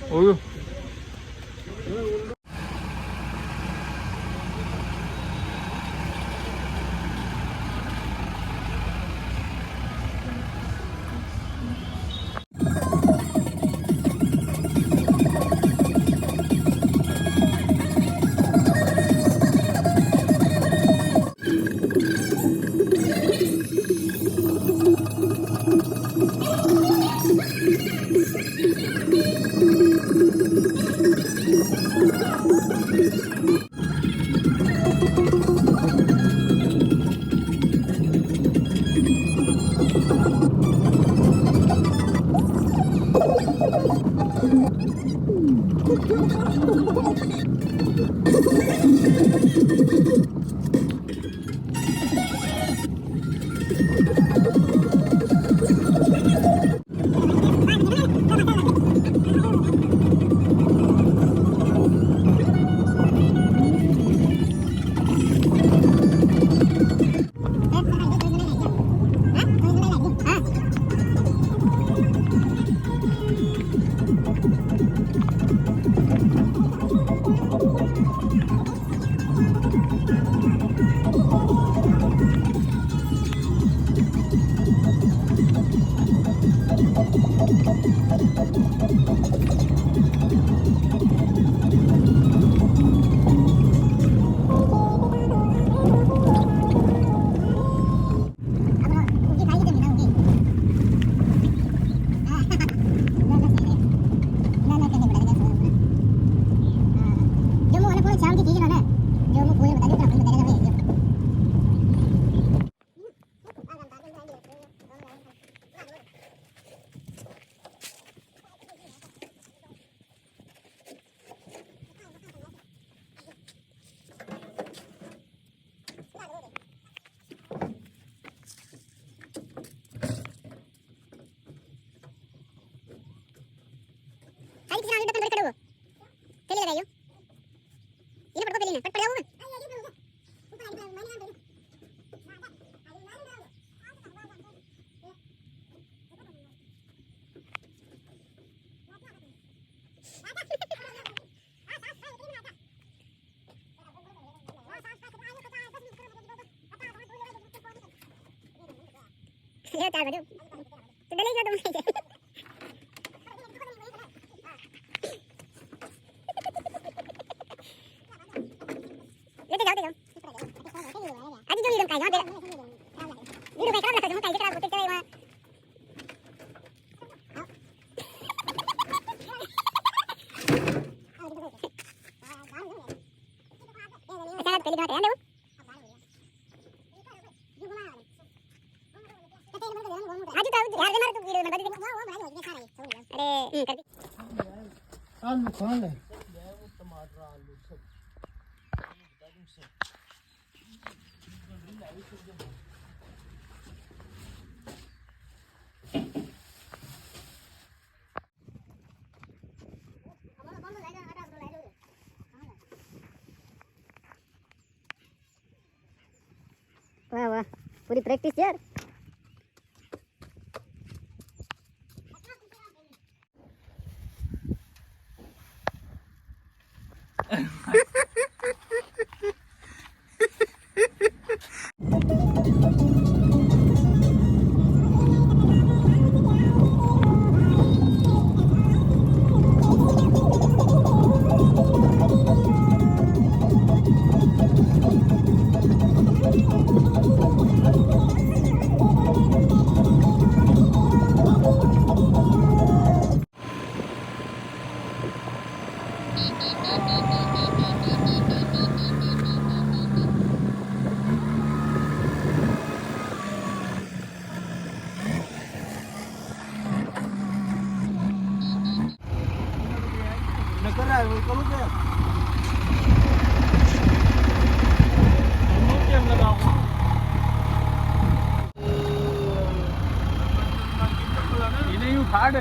Oh. Dia tahu tu. Sudah lagi ada macam. Dia tahu tu. Aji jom hidung kaya, ada. Hidung kaya kerana satu kaya kerana betul kaya mah. Asal teli kaya ada. आज तो यार हमारे तो video में बता दे अरे कर आलू खा ले टमाटर आलू सब बता दूं से वाह वाह पूरी प्रैक्टिस यार ini you hard